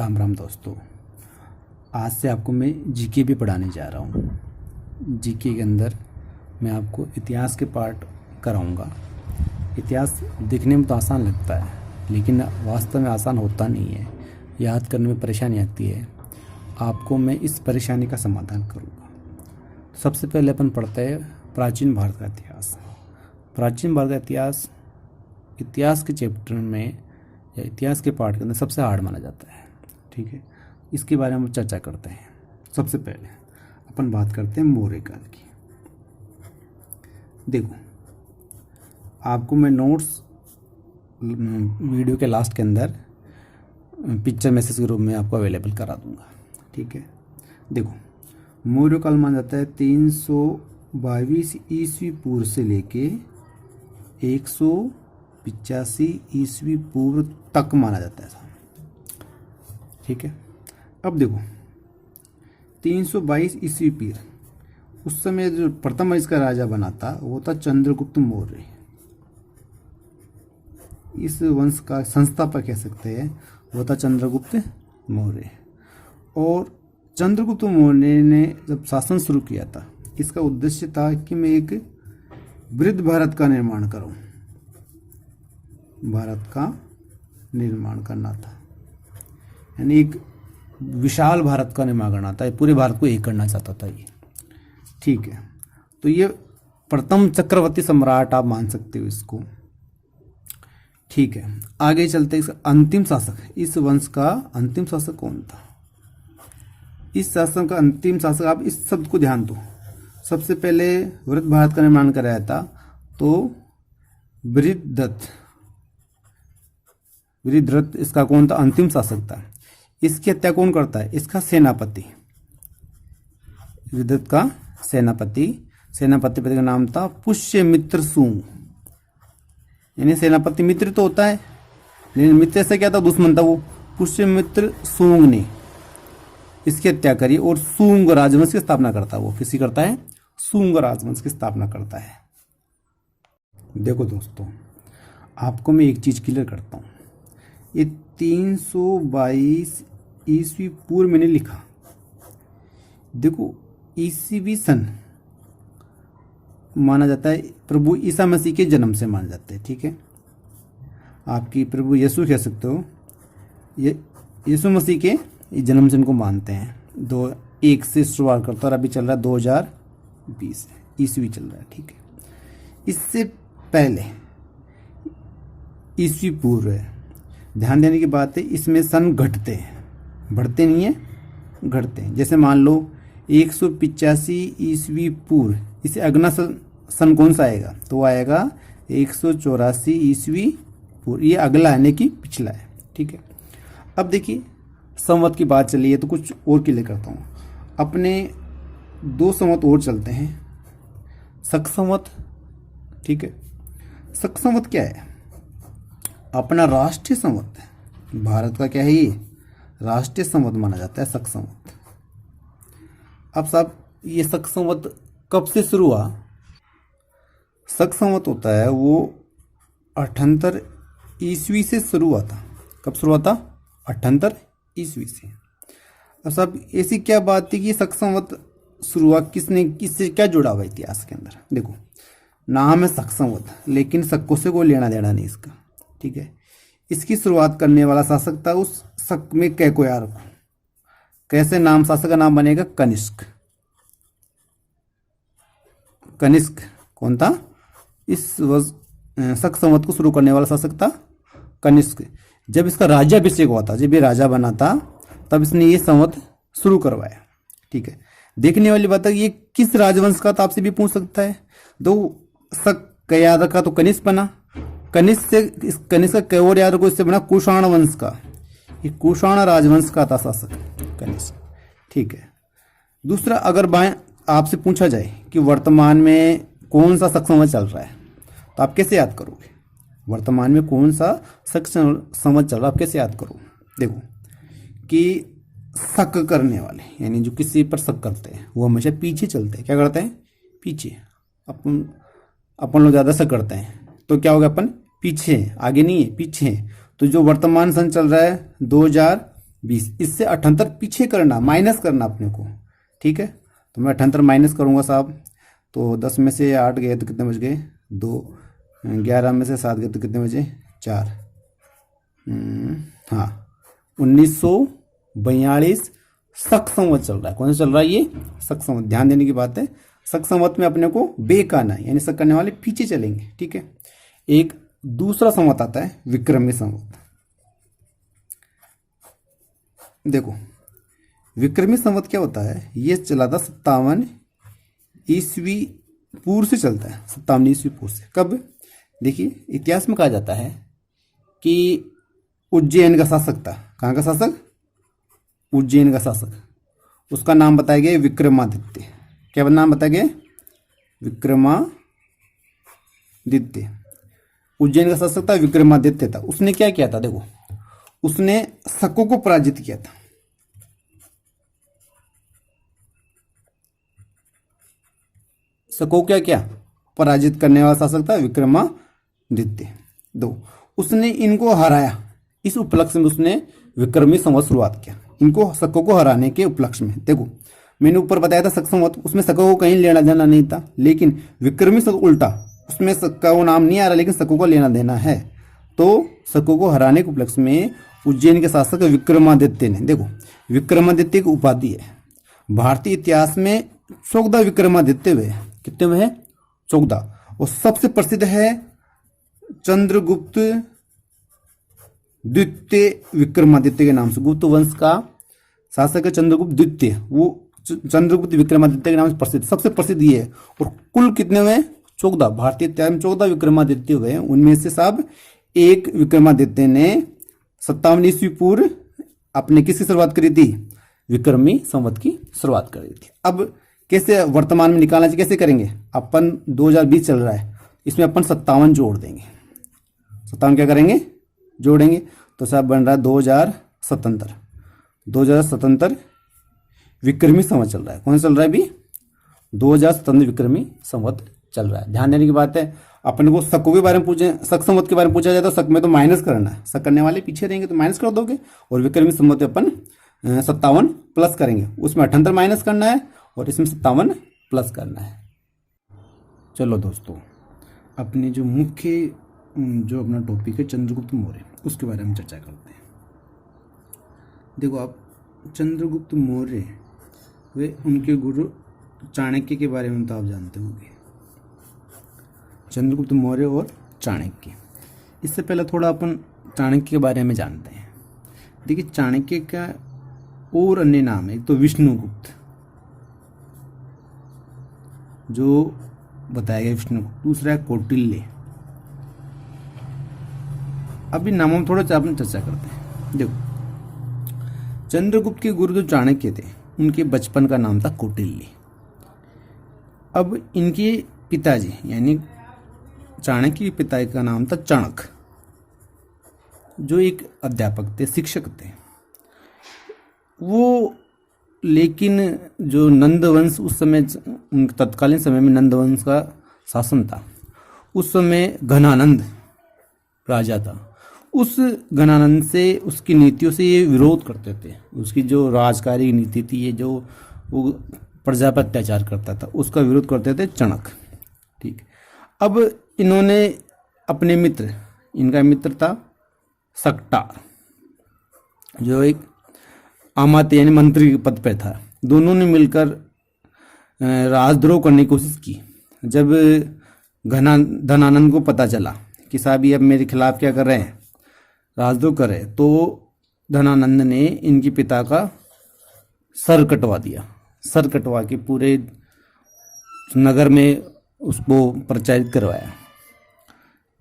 राम राम दोस्तों। आज से आपको मैं जीके भी पढ़ाने जा रहा हूँ। जीके के अंदर मैं आपको इतिहास के पार्ट कराऊंगा। इतिहास दिखने में तो आसान लगता है, लेकिन वास्तव में आसान होता नहीं है। याद करने में परेशानी आती है। आपको मैं इस परेशानी का समाधान करूँगा। सबसे पहले अपन पढ़ते हैं प्राचीन भारत का इतिहास। प्राचीन भारत का इतिहास इतिहास के चैप्टर में या इतिहास के पार्ट के अंदर सबसे हार्ड माना जाता है। ठीक है, इसके बारे में हम चर्चा करते हैं। सबसे पहले अपन बात करते हैं मौर्य काल की। देखो, आपको मैं नोट्स वीडियो के लास्ट के अंदर पिक्चर मैसेज के रूप में आपको अवेलेबल करा दूंगा। ठीक है, देखो, मौर्य काल माना जाता है 322 ईस्वी पूर्व से लेके 185 ईस्वी पूर्व तक माना जाता है। ठीक है, अब देखो 322 ईस्वी पूर्व, उस समय जो प्रथम इसका राजा बना था वो था चंद्रगुप्त मौर्य। इस वंश का संस्थापक कह सकते हैं, वो था चंद्रगुप्त मौर्य। और चंद्रगुप्त मौर्य ने जब शासन शुरू किया था, इसका उद्देश्य था कि मैं एक वृद्ध भारत का निर्माण करूं। भारत का निर्माण करना था, यानी एक विशाल भारत का निर्माण करना था। पूरे भारत को एक करना चाहता था ये। ठीक है, तो ये प्रथम चक्रवर्ती सम्राट आप मान सकते हो इसको। ठीक है, आगे चलते हैं। अंतिम शासक, इस वंश का अंतिम शासक कौन था? इस शासन का अंतिम शासक, आप इस शब्द को ध्यान दो। सबसे पहले वृद्ध भारत का निर्माण कराया था तो वृद्धदत्त इसका कौन था? अंतिम शासक था। इसकी हत्या कौन करता है? इसका सेनापति, वृद्धदत्त का सेनापति का नाम था पुष्यमित्र सूंग। यानी सेनापति मित्र तो होता है, लेकिन मित्र से क्या था? दुश्मन था वो। पुष्यमित्र सूंग ने इसकी हत्या करी और सूंग राजवंश की स्थापना करता है। वो किसी करता है? सूंग राजवंश की स्थापना करता है। देखो दोस्तों, आपको मैं एक चीज क्लियर करता हूं। ये 322 ईस्वी पूर्व मैंने लिखा। देखो, ईस्वी सन माना जाता है प्रभु ईसा मसीह के जन्म से माना जाता है। ठीक है, आपकी प्रभु यीशु कह सकते हो, यीशु मसीह के जन्म से इनको मानते हैं। 1 से शुरुआत करता है और अभी चल रहा है 2020 ईस्वी चल रहा है। ठीक है, इससे पहले ईस्वी पूर्व है। ध्यान देने की बात है, इसमें सन घटते हैं, बढ़ते नहीं है, घटते हैं। जैसे मान लो 185 ईस्वी पूर्व, इसे अगला सन कौन सा आएगा? तो आएगा 184 ईस्वी पूर्व। ये अगला यानी कि पिछला है। ठीक है, अब देखिए संवत की बात चली है तो कुछ और क्लियर करता हूँ। अपने 2 संवत और चलते हैं। शक संवत। ठीक है, शक संवत क्या है? अपना राष्ट्रीय संवत है। भारत का क्या है? ये राष्ट्रीय संवत माना जाता है, शक संवत। अब साहब, ये शक संवत कब से शुरू हुआ? शक संवत होता है वो 78 ईस्वी से शुरू हुआ था। कब शुरू हुआ था? 78 ईस्वी से। अब साहब, ऐसी क्या बात थी कि शक संवत शुरू हुआ? किसने, किससे क्या जुड़ा हुआ इतिहास के अंदर? देखो, नाम है शक संवत, लेकिन शकों से कोई लेना देना नहीं इसका। ठीक है, इसकी शुरुआत करने वाला शासक था उस शक में कैकोयार। कैसे नाम शासक का नाम बनेगा? कनिष्क। कनिष्क कौन था? इस शक संवत को शुरू करने वाला शासक था कनिष्क। जब इसका राज्याभिषेक हुआ था, जब ये राजा बना था, तब इसने ये संवत शुरू करवाया। ठीक है, देखने वाली बात है ये किस राजवंश का था, आपसे भी पूछ सकता है। दो शक कयाद का तो कनिष्क बना, कनिष्क का कैवोर को इससे बना कुषाण वंश का। ये कुषाण राजवंश का था शासक कनिष्क। ठीक है, दूसरा, अगर आपसे पूछा जाए कि वर्तमान में कौन सा शक संवत चल रहा है, तो आप कैसे याद करोगे? वर्तमान में कौन सा शक संवत चल रहा है, आप कैसे याद करोगे? देखो कि शक करने वाले, यानी जो किसी पर शक करते हैं, वो हमेशा पीछे चलते हैं। क्या करते हैं? पीछे। अपन लोग ज़्यादा शक करते हैं तो क्या होगा? अपन पीछे, आगे नहीं है, पीछे। तो जो वर्तमान सन चल रहा है 20, इससे 78 पीछे करना, माइनस करना अपने को, ठीक है। तो मैं 78 माइनस करूँगा साहब, तो 10 में से 8 गए तो कितने बच गए 2, 11 में से 7 गए तो कितने बचे 4, हाँ 1942 शक संवत चल रहा है। कौन सा चल रहा है ये, शक संवत। ध्यान देने की बात है, शक संवत में अपने को बेक आना है, यानी शक करने वाले पीछे चलेंगे, ठीक है। एक दूसरा संवत आता है विक्रमी संवत। देखो विक्रमी संवत क्या होता है, ये चला था 57 ईस्वी पूर्व से चलता है, 57 ईस्वी पूर्व से। कब, देखिए इतिहास में कहा जाता है कि उज्जैन का शासक था, कहाँ का शासक, उज्जैन का शासक, उसका नाम बताया गया विक्रमादित्य। क्या नाम बताया गया, विक्रमादित्य। उज्जैन का शासक था विक्रमादित्य था। उसने क्या किया था, देखो उसने शकों को पराजित किया था। शकों क्या क्या पराजित करने वाला शासक था विक्रमादित्य। 2, उसने इनको हराया, इस उपलक्ष्य में उसने विक्रमी संवत शुरुआत किया, इनको शकों को हराने के उपलक्ष्य में। देखो मैंने ऊपर बताया था शक संवत, उसमें शकों को कहीं लेना देना नहीं था, लेकिन विक्रमी संवत उल्टा, उसमें शक का वो नाम नहीं आ रहा लेकिन शकों को लेना देना है। तो शकों को हराने के उपलक्ष्य में उज्जैन के शासक विक्रमादित्य ने, देखो विक्रमादित्य की उपाधि है, भारतीय इतिहास में 14 विक्रमादित्य हुए। कितने हुए हैं, 14। और सबसे प्रसिद्ध है चंद्रगुप्त द्वितीय विक्रमादित्य के नाम से। गुप्त वंश का शासक है चंद्रगुप्त द्वितीय, वो चंद्रगुप्त विक्रमादित्य के नाम से प्रसिद्ध, सबसे प्रसिद्ध ये है। और कुल कितने हुए, 14। भारतीय इतिहास में 14 विक्रमादित्य हुए हैं। उनमें से साहब एक विक्रमादित्य ने 57 ईस्वी पूर्व अपने किसकी शुरुआत करी थी, विक्रमी संवत की शुरुआत करी थी। अब कैसे वर्तमान में निकालना चाहिए, कैसे करेंगे, अपन 2020 चल रहा है, इसमें अपन 57 जोड़ देंगे। 57 क्या करेंगे, जोड़ेंगे, तो साहब बन रहा है 2077। 2077 विक्रमी संवत चल रहा है। कौन सा चल रहा है अभी, 2077 विक्रमी संवत चल रहा है। ध्यान देने की बात है, अपने को शकों के बारे में पूछे, शक संवत के बारे में पूछा जाए तो शक में तो माइनस करना है, शक करने वाले पीछे रहेंगे तो माइनस कर दोगे, और विक्रमी संवत में अपन 57 प्लस करेंगे, उसमें 78 माइनस करना है और इसमें 57 प्लस करना है। चलो दोस्तों, अपने जो मुख्य जो अपना टॉपिक है चंद्रगुप्त मौर्य, उसके बारे में चर्चा करते हैं। देखो आप, चंद्रगुप्त मौर्य वे उनके गुरु चाणक्य के बारे में तो आप जानते होंगे, चंद्रगुप्त मौर्य और चाणक्य। इससे पहले थोड़ा अपन चाणक्य के बारे में जानते हैं। देखिए चाणक्य का और अन्य नाम है, एक तो विष्णुगुप्त जो बताया गया विष्णुगुप्त, दूसरा है कौटिल्य। अभी नामों में थोड़ा अपन चर्चा करते हैं। देखो चंद्रगुप्त के गुरु जो चाणक्य थे, उनके बचपन का नाम था कौटिल्य। अब इनके पिताजी यानी चाणक्य के पिता का नाम था चाणक, जो एक अध्यापक थे, शिक्षक थे वो। लेकिन जो नंदवंश उस समय, तत्कालीन समय में नंदवंश का शासन था, उस समय घनानंद राजा था। उस घनानंद से, उसकी नीतियों से ये विरोध करते थे। उसकी जो राजकारी नीति थी, ये जो वो प्रजा पर अत्याचार करता था, उसका विरोध करते थे चाणक। ठीक, अब इन्होंने अपने मित्र, इनका मित्र था सक्टार, जो एक आमात्य यानी मंत्री के पद पर था। दोनों ने मिलकर राजद्रोह करने की कोशिश की। जब धनानंद को पता चला कि साहब ये अब मेरे खिलाफ क्या कर रहे हैं, राजद्रोह कर रहे हैं, तो धनानंद ने इनके पिता का सर कटवा दिया। सर कटवा के पूरे नगर में उसको प्रचारित करवाया।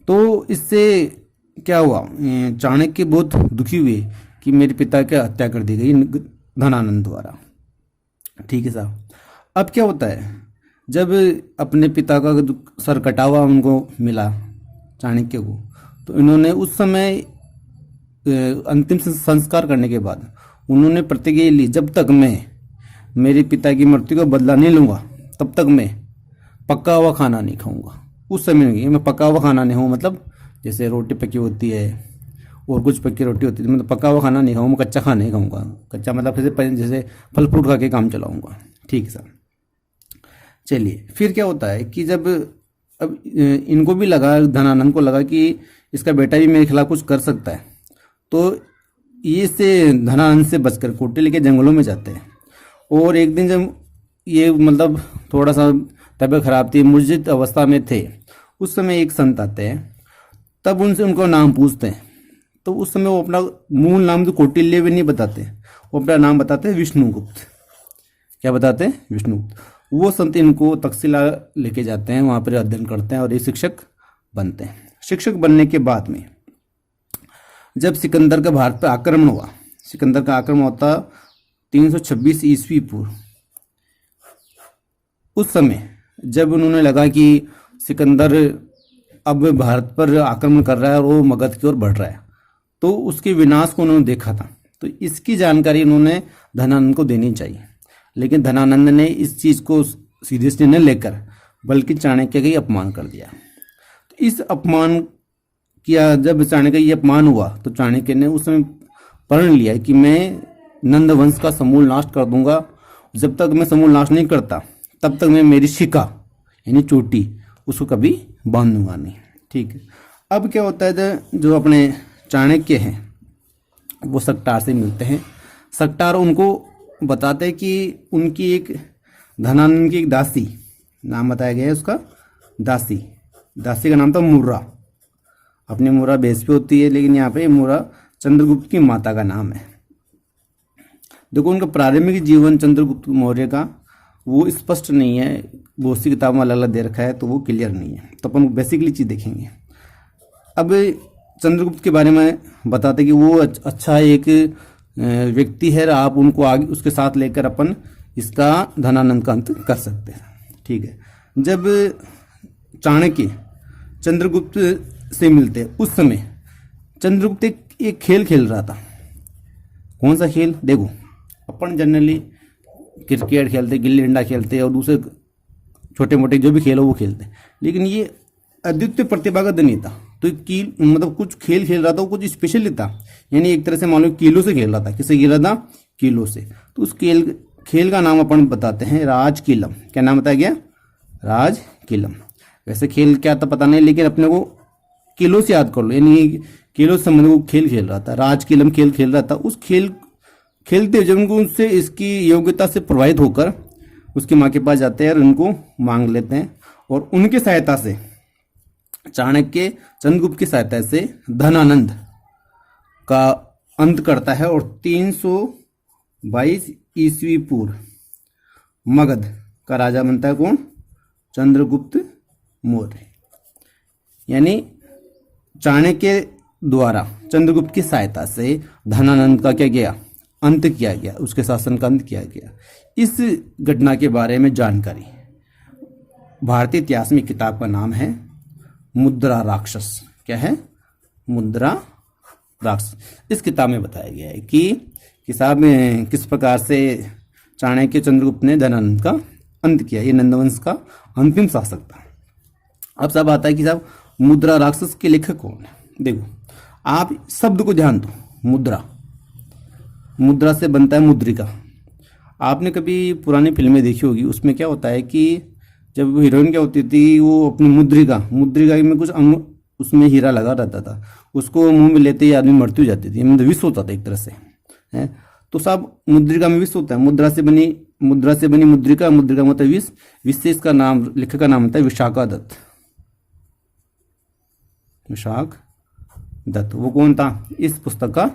तो इससे क्या हुआ, चाणक्य बहुत दुखी हुए कि मेरे पिता की हत्या कर दी गई धनानंद द्वारा। ठीक है साहब। अब क्या होता है, जब अपने पिता का सर कटा हुआ उनको मिला चाणक्य को, तो इन्होंने उस समय अंतिम संस्कार करने के बाद उन्होंने प्रतिज्ञा ली, जब तक मैं मेरे पिता की मृत्यु का बदला नहीं लूँगा तब तक मैं पका हुआ खाना नहीं खाऊंगा। उस समय मैं पका हुआ खाना नहीं हूँ, मतलब जैसे रोटी पकी होती है और कुछ पक्की रोटी होती थी। मतलब पका हुआ खाना नहीं खाऊंगा, कच्चा खाना नहीं खाऊंगा। कच्चा मतलब फिर जैसे फल फ्रूट खा के काम चलाऊंगा। ठीक है सर। चलिए फिर क्या होता है कि जब अब इनको भी लगा, धनानंद को लगा कि इसका बेटा भी मेरे खिलाफ कुछ कर सकता है, तो ये से धनानंद से बचकर कोटे लेके जंगलों में जाते हैं। और एक दिन जब ये मतलब थोड़ा सा तबीयत खराब थी, मुर्जित अवस्था में थे, उस समय एक संत आते हैं। तब उनसे उनको नाम पूछते हैं, तो उस समय वो अपना मूल नाम तो कौटिल्य भी नहीं बताते, वो अपना नाम बताते हैं विष्णुगुप्त। क्या बताते हैं? विष्णुगुप्त। वो संत इनको तक्षशिला लेके जाते हैं, वहाँ पर अध्ययन करते हैं और ये शिक्षक बनते हैं। शिक्षक बनने के बाद में जब सिकंदर का भारत पर आक्रमण हुआ, सिकंदर का आक्रमण होता 326 ईस्वी पूर्व। उस समय जब उन्होंने लगा कि सिकंदर अब भारत पर आक्रमण कर रहा है और वो मगध की ओर बढ़ रहा है, तो उसके विनाश को उन्होंने देखा था। तो इसकी जानकारी उन्होंने धनानंद को देनी चाहिए, लेकिन धनानंद ने इस चीज़ को सीधे से न लेकर बल्कि चाणक्य का ही अपमान कर दिया। तो इस अपमान किया, जब चाणक्य का ये अपमान हुआ तो चाणक्य ने उस समय प्रण लिया कि मैं नंद वंश का समूल नाश कर दूंगा। जब तक मैं समूल नाश नहीं करता तब तक मैं मेरी शिखा यानी चोटी उसको कभी बांधूंगा नहीं। ठीक है। अब क्या होता है, जो अपने चाणक्य हैं वो सक्टार से मिलते हैं। सक्टार उनको बताते हैं कि उनकी एक धनानंद की एक दासी, नाम बताया गया है उसका दासी, दासी का नाम था मुर्रा। अपनी मुर्रा बेस पे होती है, लेकिन यहाँ पे मुर्रा चंद्रगुप्त की माता का नाम है। देखो उनका प्रारंभिक जीवन चंद्रगुप्त मौर्य का वो स्पष्ट नहीं है, बहुत सी किताबों में अलग अलग दे रखा है, तो वो क्लियर नहीं है। तो अपन बेसिकली चीज़ देखेंगे। अब चंद्रगुप्त के बारे में बताते कि वो अच्छा एक व्यक्ति है, आप उनको आगे उसके साथ लेकर अपन इसका धनानंद का अंत कर सकते हैं। ठीक है। जब चाणक्य चंद्रगुप्त से मिलते उस समय चंद्रगुप्त एक खेल खेल रहा था। कौन सा खेल? देखो अपन जनरली क्रिकेट खेलते, गिल्ली डंडा खेलते और दूसरे छोटे मोटे जो भी खेल हो वो खेलते, लेकिन ये अद्वितीय प्रतिभा का धनी था। तो मतलब कुछ खेल खेल रहा था, वो कुछ स्पेशल था। यानी एक तरह से मान लो किलो से खेल रहा था। किससे खेल रहा था? किलो से। तो उस खेल का नाम अपन बताते हैं राज किलम। क्या नाम बताया गया? राज किलम। वैसे खेल क्या था पता नहीं, लेकिन अपने को किलो से याद कर लो, यानी किलो से संबंधित वो खेल खेल रहा था, राज किलम खेल खेल रहा था। उस खेल खेलते जब उनको उससे इसकी योग्यता से प्रभावित होकर उसकी माँ के पास जाते हैं और उनको मांग लेते हैं, और उनकी सहायता से चाणक्य चंद्रगुप्त की सहायता से धनानंद का अंत करता है और 322 ईस्वी पूर्व मगध का राजा बनता है कौन? चंद्रगुप्त मौर्य। यानी चाणक्य द्वारा चंद्रगुप्त की सहायता से धनानंद का क्या किया? अंत किया गया, उसके शासन का अंत किया गया। इस घटना के बारे में जानकारी भारतीय इतिहास में किताब का नाम है मुद्रा राक्षस। क्या है? मुद्रा राक्षस। इस किताब में बताया गया है कि किताब में किस प्रकार से चाणक्य चंद्रगुप्त ने धनानंद का अंत किया। ये नंदवंश का अंतिम शासक था। अब सब आता है कि साहब मुद्रा राक्षस के लेखक कौन है? देखो आप शब्द को ध्यान दो। मुद्रा, मुद्रा से बनता है मुद्रिका। आपने कभी पुरानी फिल्में देखी होगी, उसमें क्या होता है कि जब हीरोइन क्या होती थी, वो अपनी मुद्रिका में कुछ अंग उसमें हीरा लगा रहता था, उसको मुंह में लेते ही आदमी मृत्यु हो जाती थी, मतलब विष होता था एक तरह से है। तो सब मुद्रिका में विष होता है। मुद्रा से बनी मुद्रिका, मुद्रिका मतलब विष, विष से इसका नाम, लेखक का नाम होता है विशाखादत्त। विशाख दत्त वो कौन था? इस पुस्तक का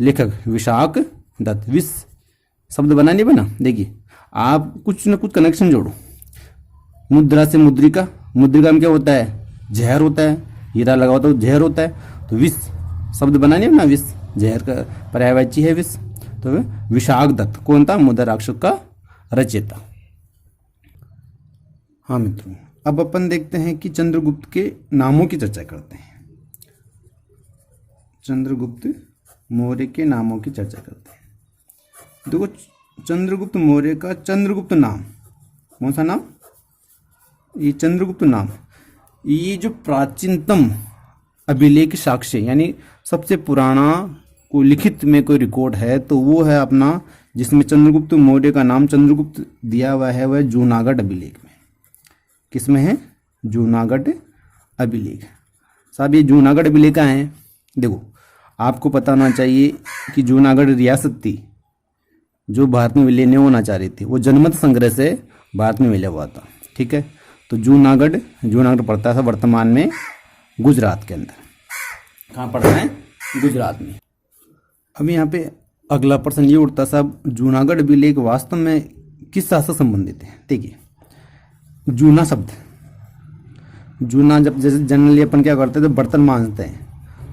लेखक विशाख दत्त। विष शब्द बना नहीं बना? देखिए आप कुछ ना कुछ कनेक्शन जोड़ो। मुद्रा से मुद्रिका, मुद्रिका में क्या होता है? जहर होता है, हीरा लगा होता है, जहर होता है। तो विष शब्द बना नहीं बना? विष जहर का पर्यायवाची है विष। तो विशाख दत्त कौन था? मुद्रा राक्षस का रचयिता। हाँ मित्रों, अब अपन देखते हैं कि चंद्रगुप्त के नामों की चर्चा करते हैं। चंद्रगुप्त मौर्य के नामों की चर्चा करते हैं। देखो चंद्रगुप्त मौर्य का चंद्रगुप्त नाम, कौन सा नाम? ये चंद्रगुप्त नाम, ये जो प्राचीनतम अभिलेख साक्ष्य, यानी सबसे पुराना कोई लिखित में कोई रिकॉर्ड है तो वो है अपना, जिसमें चंद्रगुप्त मौर्य का नाम चंद्रगुप्त दिया हुआ है, वह जूनागढ़ अभिलेख में। किसमें है? जूनागढ़ अभिलेख। साहब ये जूनागढ़ अभिलेख कहाँ है? देखो आपको पता होना चाहिए कि जूनागढ़ रियासत थी जो भारत में विलीन होना चाह रही थी, वो जनमत संग्रह से भारत में मिला हुआ था। ठीक है, तो जूनागढ़ पड़ता था वर्तमान में गुजरात के अंदर। कहाँ पड़ता है? गुजरात में। अब यहाँ पे अगला प्रश्न ये उठता साहब, जूनागढ़ अभिलेख वास्तव में किस शासक संबंधित है? देखिए जूना शब्द, जूना जब जैसे जनरली अपन क्या करते हैं तो बर्तन मांजते हैं,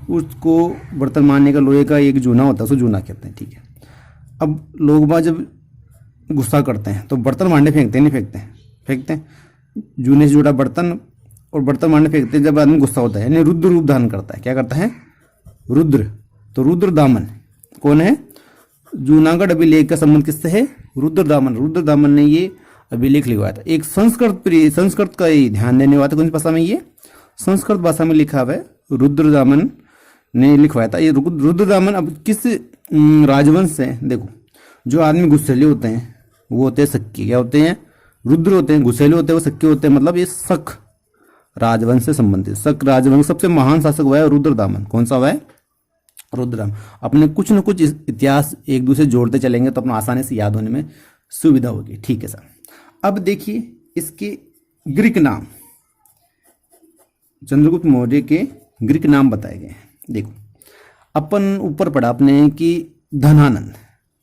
उसको बर्तन मांजने का लोहे का एक जूना होता है, उसको जूना कहते हैं। ठीक है, अब लोग बाग जब गुस्सा करते हैं तो बर्तन मारने फेंकते हैं, नहीं फेंकते हैं? फेंकते हैं। जूने से जुड़ा बर्तन और बर्तन मारने फेंकते हैं जब आदमी गुस्सा होता है, यानी रुद्र रूप धारण करता है। क्या करता है? रुद्र। तो रुद्र दामन कौन है? जूनागढ़ अभिलेख का संबंध किससे है? रुद्र दामन। रुद्र दामन ने ये अभिलेख लिखवाया था। एक संस्कृत का ही ध्यान देने वाला था। कौन सी भाषा में? ये संस्कृत भाषा में लिखा हुआ है, रुद्र दामन ने लिखवाया था। ये रुद्र दामन अब किस राजवंश से? देखो जो आदमी गुस्सैले होते हैं वो होते हैं शक्य। क्या होते हैं? रुद्र होते हैं। गुस्सैले होते हैं वो शक्य होते हैं, मतलब ये शक राजवंश से संबंधित। शक राजवंश सबसे महान शासक हुआ है रुद्र दामन। कौन सा हुआ है? रुद्रदामन। अपने कुछ न कुछ इतिहास एक दूसरे जोड़ते चलेंगे तो अपना आसानी से याद होने में सुविधा होगी। ठीक है सर, अब देखिए इसके ग्रीक नाम, चंद्रगुप्त मौर्य के ग्रीक नाम बताए गए हैं। देखो अपन ऊपर पढ़ा अपने कि धनानंद।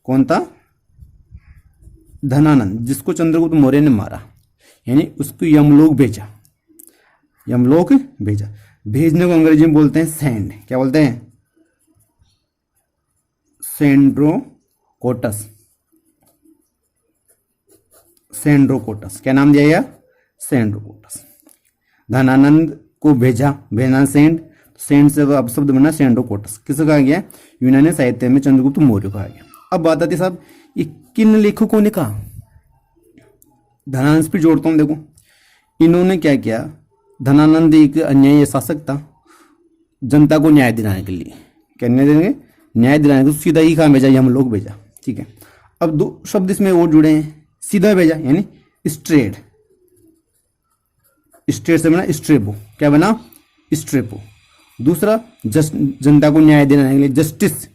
कौन था? धनानंद, जिसको चंद्रगुप्त मौर्य ने मारा, यानी उसको यमलोक भेजा। यमलोक भेजा, भेजने को अंग्रेजी में बोलते हैं सेंड। क्या बोलते हैं? सेंड्रोकोटस। सेंड्रोकोटस। क्या नाम दिया गया? सेंड्रोकोटस। धनानंद को भेजा, भेजना सेंड, सेंड से अब शब्द बना सेंड्रोकोटस। किसे कहा गया? यूनानी साहित्य में चंद्रगुप्त मौर्य कहा गया। अब बात आती साहब ये किन लेखकों ने कहा? धनानंद पे जोड़ता हूं। देखो इन्होंने क्या किया, धनानंद एक अन्यायी शासक था, जनता को न्याय दिलाने के लिए। क्या न्याय देंगे? न्याय दिलाने को सीधा ही कहा भेजा? हम लोग भेजा। ठीक है, अब दो शब्द इसमें और जुड़े हैं। सीधा भेजा यानी स्ट्रेट, स्ट्रेट से बना स्ट्रेपो। क्या बना? स्ट्रेपो। दूसरा जनता को न्याय दिलाने के लिए जस्टिस,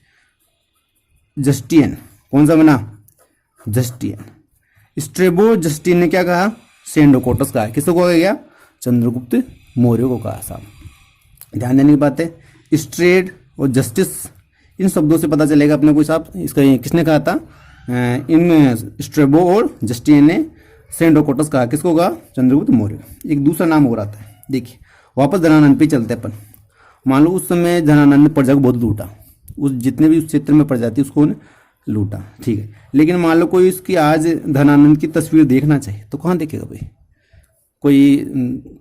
जस्टियन। कौन सा बना? जस्टियन। स्ट्रेबो जस्टियन ने क्या कहा? सेंडोकोटस कहा। किसको कहा गया? चंद्रगुप्त मौर्य को कहा। साहब ध्यान देने की बात है, स्ट्रेट और जस्टिस इन शब्दों से पता चलेगा अपने को साहब इसका किसने कहा था। इन स्ट्रेबो और जस्टियन ने सेंडोकोटस कहा। किसको कहा? चंद्रगुप्त मौर्य। एक दूसरा नाम हो रहा था। देखिए वापस धनानंद पे चलते अपन। मान लो उस समय धनानंद ने प्रजा को बहुत लूटा, उस जितने भी उस क्षेत्र में प्रजा थी उसको लूटा। ठीक है, लेकिन मान लो कोई उसकी आज धनानंद की तस्वीर देखना चाहिए तो कहाँ देखेगा भाई? कोई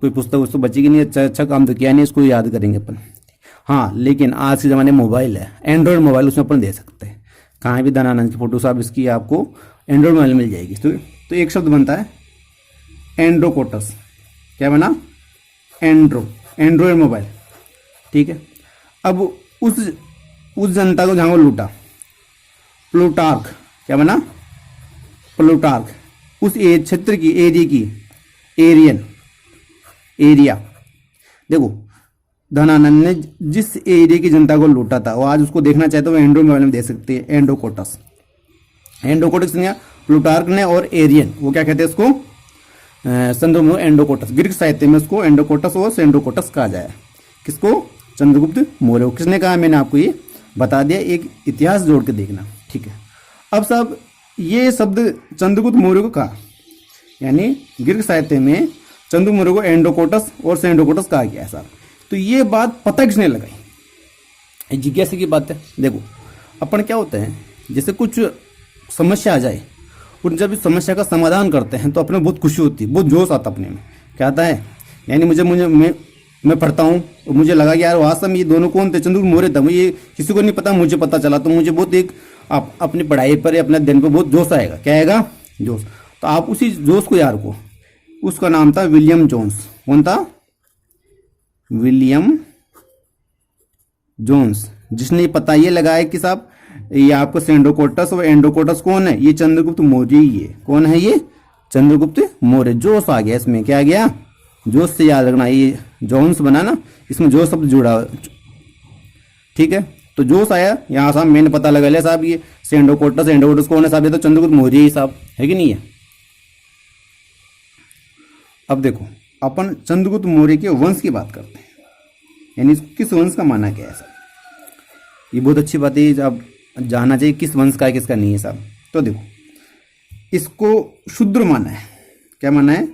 पुस्तक उसको बचेगी नहीं। अच्छा काम तो किया नहीं, इसको याद करेंगे अपन। हाँ, लेकिन आज के ज़माने में मोबाइल है, एंड्रॉयड मोबाइल, उसमें अपन दे सकते हैं। कहाँ भी धनानंद की फोटो साहब इसकी आपको एंड्रॉयड मोबाइल मिल जाएगी। तो एक शब्द बनता है एंड्रोकोटस। क्या बना? Android mobile. ठीक है, अब उस जनता को जहाँ को लूटा, प्लूटार्क। क्या बना? प्लूटार्क। उस क्षेत्र की एरिया। देखो धनानंद ने जिस एरिया की जनता को लूटा था वो आज उसको देखना चाहे तो वो एंड्रो मोबाइल में दे सकते हैं। एंडोकोटस ने, प्लूटार्क ने, और एरियन वो क्या कहते हैं इसको? संदर्भ एंडोकोटस। ग्रीक साहित्य में उसको एंडोकोटस और सेंडोकोटस कहा जाए। किसको? चंद्रगुप्त मौर्य। किसने कहा? मैंने आपको ये बता दिया, एक इतिहास जोड़ के देखना। ठीक है, अब साहब ये शब्द चंद्रगुप्त मौर्य को कहा, यानी ग्रीक साहित्य में चंद्रगुप्त मौर्य को एंडोकोटस और सेंडोकोटस कहा गया है साहब। तो ये बात पता किसने लगाई? जिज्ञासा की बात है। देखो अपन क्या होता है, जैसे कुछ समस्या आ जाए और जब इस समस्या का समाधान करते हैं तो अपने बहुत खुशी होती है, बहुत जोश आता अपने में। क्या आता है? यानी मैं पढ़ता हूँ और मुझे लगा कि यार वास्तव में ये दोनों कौन थे? चंद्रगुप्त मौर्य था। मुझे किसी को नहीं पता, मुझे पता चला तो मुझे बहुत एक अपनी पढ़ाई पर या अपने दिन पर बहुत जोश आएगा। क्या आएगा? जोश। तो आप उसी जोश को यार को, उसका नाम था विलियम जोन्स। कौन था? विलियम जोन्स, जिसने पता ये लगाया कि साहब ये आपको सेंडोकोटस, और एंडोकोटस कौन है, ये चंद्रगुप्त मौर्य ही है। कौन है ये, चंद्रगुप्त मौर्य। जोश आ गया इसमें, क्या आ गया, जोश से याद रखना, ये जोन्स बना ना, इसमें जो शब्द जुड़ा, ठीक है। तो जोश आया यहाँ साहब, मैंने पता लगा लिया साहब ये सेंडोकोटस, एंडोकोटस कौन है साहब, ये तो चंद्रगुप्त मौर्य ही साहब, है कि नहीं है। अब देखो अपन चंद्रगुप्त मौर्य के वंश की बात करते हैं, यानी किस वंश का माना गया है साहब। ये बहुत अच्छी बात है, अब जानना चाहिए किस वंश का है किसका नहीं है साहब। तो देखो इसको शूद्र माना है। क्या माना है,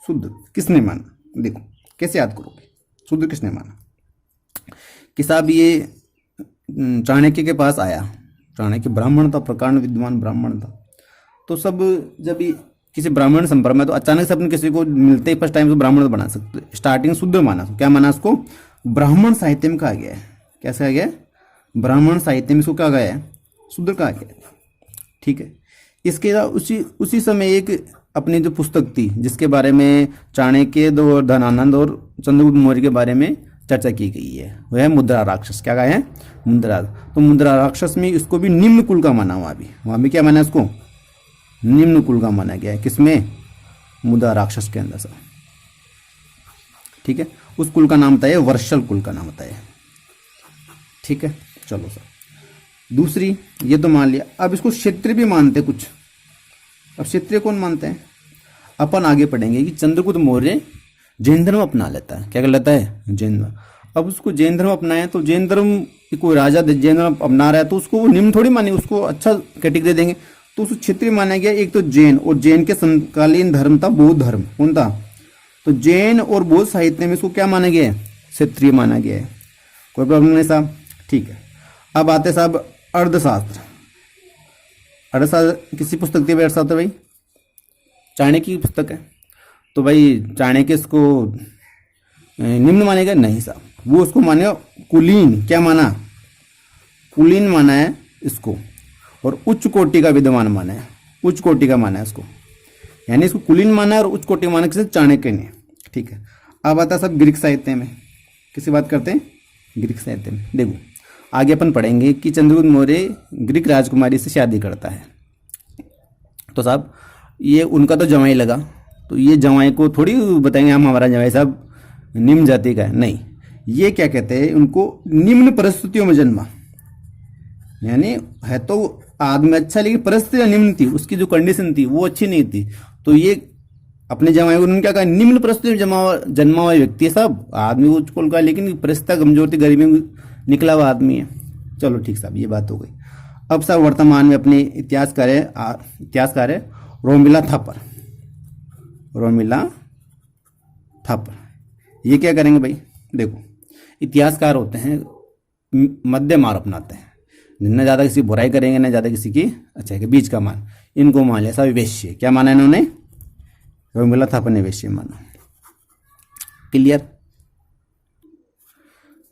शूद्र। किसने माना, देखो कैसे याद करोगे, शूद्र किसने माना कि साहब ये चाणक्य के पास आया। चाणक्य ब्राह्मण था, प्रकांड विद्वान ब्राह्मण था। तो सब जब किसी ब्राह्मण संपर्क में, तो अचानक से अपन किसी को मिलते ही फर्स्ट टाइम से ब्राह्मण बना सकते, स्टार्टिंग शूद्र माना। क्या माना उसको, ब्राह्मण साहित्य में कहा गया है। कैसे कहा गया है, ब्राह्मण साहित्य में इसको कहा गया है, शूद्र कहा गया है, ठीक है। इसके उसी समय एक अपनी जो पुस्तक थी जिसके बारे में चाणक्य और धनानंद और चंद्रगुप्त मौर्य के बारे में चर्चा की गई है, वह है मुद्रा राक्षस। क्या कहा है, मुद्रा। तो मुद्रा राक्षस में इसको भी निम्न कुल का माना, वहाँ भी क्या माना है, इसको निम्न कुल का माना गया है। किसमें, मुद्रा राक्षस के अंदर से, ठीक है। उस कुल का नाम बताया, वर्षल कुल का नाम बताया, ठीक है। चलो सर, दूसरी ये तो मान लिया। अब इसको क्षेत्रीय भी मानते कुछ। अब क्षेत्रीय कौन मानते हैं, अपन आगे पढ़ेंगे कि चंद्रगुप्त मौर्य जैन धर्म अपना लेता है। क्या कर लेता है, जैन धर्म। अब उसको जैन धर्म अपनाए तो जैन धर्म कोई राजा जैन धर्म अपना रहा है तो उसको वो निम्न थोड़ी माने, उसको अच्छा कैटेगरी देंगे, तो उसको क्षेत्रीय माना गया। एक तो जैन, और जैन के समकालीन धर्म था बौद्ध धर्म। कौन था, तो जैन और बौद्ध साहित्य में इसको क्या माना गया है, क्षेत्रीय माना गया है। कोई प्रॉब्लम नहीं साहब, ठीक है। अब आते साहब अर्थशास्त्र। अर्थशास्त्र किसी पुस्तक थी भाई, अर्थशास्त्र भाई चाणक्य की पुस्तक है। तो भाई चाणक्य इसको निम्न मानेगा, नहीं साहब, वो उसको मानेगा कुलीन। क्या माना, कुलीन माना है इसको, और उच्च कोटि का विद्वान माना है, उच्च कोटि का माना है इसको, यानी इसको कुलीन माना है और उच्च कोटि माना किसी चाणक्य ने, ठीक है। अब आता है सब ग्रीक साहित्य में। किसी बात करते हैं, ग्रीक साहित्य में। देखो आगे अपन पढ़ेंगे कि चंद्रगुप्त मौर्य ग्रीक राजकुमारी से शादी करता है। तो साहब ये उनका तो जवाई लगा, तो ये जवाई को थोड़ी बताएंगे हम हमारा जवाई साहब निम्न जाति का है, नहीं। ये क्या कहते हैं, उनको निम्न परिस्थितियों में जन्मा, यानी है तो आदमी अच्छा लेकिन परिस्थितियां निम्न थी, उसकी जो कंडीशन थी वो अच्छी नहीं थी। तो ये अपने जमाए को उन्होंने क्या कहा, निम्न परिस्थिति में जन्मा हुआ व्यक्ति है साहब, आदमी उच्च कुल का लेकिन परिस्थितियां कमजोर थी, गरीबी में निकला हुआ आदमी है। चलो ठीक साहब, ये बात हो गई। अब साहब वर्तमान में अपने इतिहासकार है रोमिला थापर। रोमिला थापर ये क्या करेंगे भाई, देखो इतिहासकार होते हैं मध्य मार्ग अपनाते हैं, न ज़्यादा किसी बुराई करेंगे न ज़्यादा किसी की अच्छा के बीच का मान। इनको मान लिया साहब वैश्य। क्या माना इन्होंने, रोमिला थापर ने वैश्य माना। क्लियर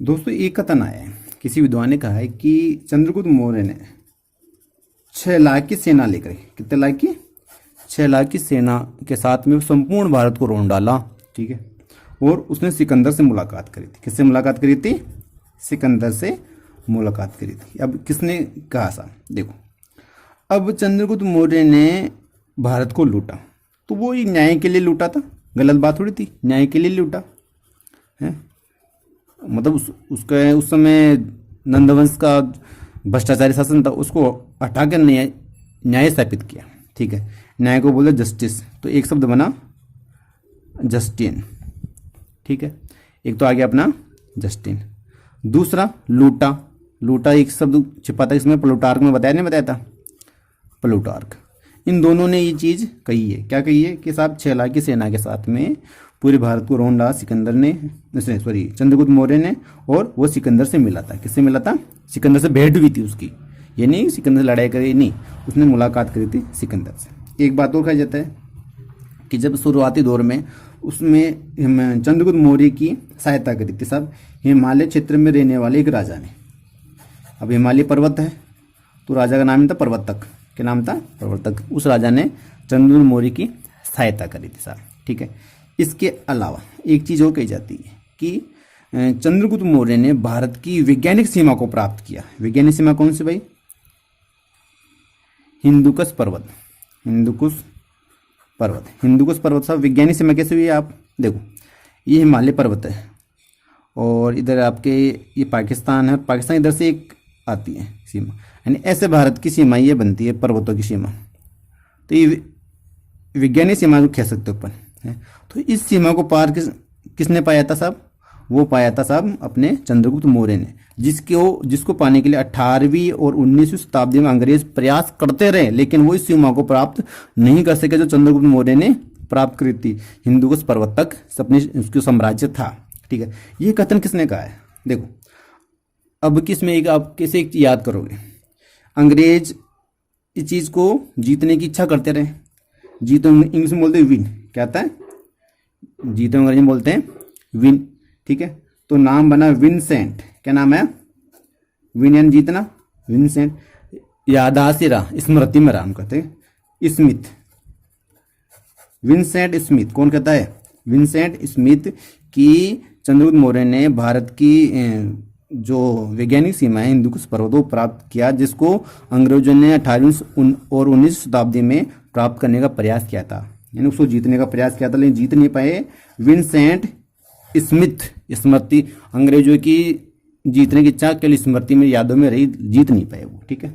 दोस्तों। एक कथन आया है, किसी विद्वान ने कहा है कि चंद्रगुप्त मौर्य ने 6 लाख की सेना लेकर, कितने लाख की, 6 लाख की सेना के साथ में संपूर्ण भारत को रोन डाला, ठीक है। और उसने सिकंदर से मुलाकात करी थी। किससे मुलाकात करी थी, सिकंदर से मुलाकात करी थी। अब किसने कहा सा, देखो अब चंद्रगुप्त मौर्य ने भारत को लूटा, तो वो एक न्याय के लिए लूटा था, गलत बात थोड़ी थी, न्याय के लिए लूटा है। मतलब उसका उस समय नंदवंश का भ्रष्टाचारी शासन था, उसको हटाकर न्याय स्थापित किया, ठीक है। न्याय को बोलते जस्टिस, तो एक शब्द बना जस्टिन, ठीक है। एक तो आ गया अपना जस्टिन। दूसरा लूटा, लूटा एक शब्द छिपा था इसमें, प्लूटार्क में बताया नहीं बताया था, प्लूटार्क। इन दोनों ने ये चीज़ कही है, क्या कही है कि साहब 6 लाख की सेना के साथ में पूरे भारत को रोन डाला सिकंदर ने, चंद्रगुप्त मौर्य ने, और वो सिकंदर से मिला था। किससे मिला था, सिकंदर से भेंट हुई थी उसकी, ये नहीं सिकंदर से लड़ाई करी, नहीं, उसने मुलाकात करी थी सिकंदर से। एक बात और कहा जाता है कि जब शुरुआती दौर में उसमें चंद्रगुप्त मौर्य की सहायता करी थी साहब हिमालय क्षेत्र में रहने वाले एक राजा ने। अब हिमालय पर्वत है तो राजा का नाम था प्रवर्तक। क्या नाम था, प्रवर्तक। उस राजा ने चंद्रगुप्त मौर्य की सहायता करी थी साहब, ठीक है। इसके अलावा एक चीज़ और कही जाती है कि चंद्रगुप्त मौर्य ने भारत की वैज्ञानिक सीमा को प्राप्त किया। वैज्ञानिक सीमा कौन सी भाई? हिंदुकुश पर्वत। हिंदुकुश पर्वत, हिंदुकुश पर्वत साहब वैज्ञानिक सीमा कैसे हुई है? आप देखो, ये हिमालय पर्वत है और इधर आपके ये पाकिस्तान है, पाकिस्तान इधर से एक आती है सीमा, यानी ऐसे भारत की सीमा ये बनती है, पर्वतों की सीमा। तो ये वैज्ञानिक सीमा को कह सकते हो अपन है। तो इस सीमा को पार किसने पाया था साहब? वो पाया था साहब अपने चंद्रगुप्त मौर्य ने, जिसको पाने के लिए 18वीं और 19वीं शताब्दी में अंग्रेज प्रयास करते रहे, लेकिन वो इस सीमा को प्राप्त नहीं कर सके जो चंद्रगुप्त मौर्य ने प्राप्त करी थी। हिंदुकुश पर्वत तक अपने उसका साम्राज्य था। ठीक है, ये कथन किसने कहा है? देखो, अब किसमें एक आप कैसे एक याद करोगे? अंग्रेज इस चीज को जीतने की इच्छा करते रहे। जीतो इंग्लिश में बोलते हैं विन, क्या था? जीतो अंग्रेजी में बोलते हैं विन। ठीक है, तो नाम बना विंसेंट। क्या नाम है? विन यानी जीतना, विंसेंट। याददाश्त रहा, स्मृति में राम कहते हैं स्मिथ। विंसेंट स्मिथ कौन कहता है? विंसेंट स्मिथ की चंद्रगुप्त मौर्य ने भारत की जो वैज्ञानिक सीमा है हिंदुकुश पर्वतों को प्राप्त किया, जिसको अंग्रेजों ने 18वीं और 19वीं शताब्दी में प्राप्त करने का प्रयास किया था, यानी उसको जीतने का प्रयास किया था, लेकिन जीत नहीं पाए। विंसेंट स्मिथ स्मृति, अंग्रेजों की जीतने की इच्छा केवल स्मृति में, यादों में रही, जीत नहीं पाए वो। ठीक है।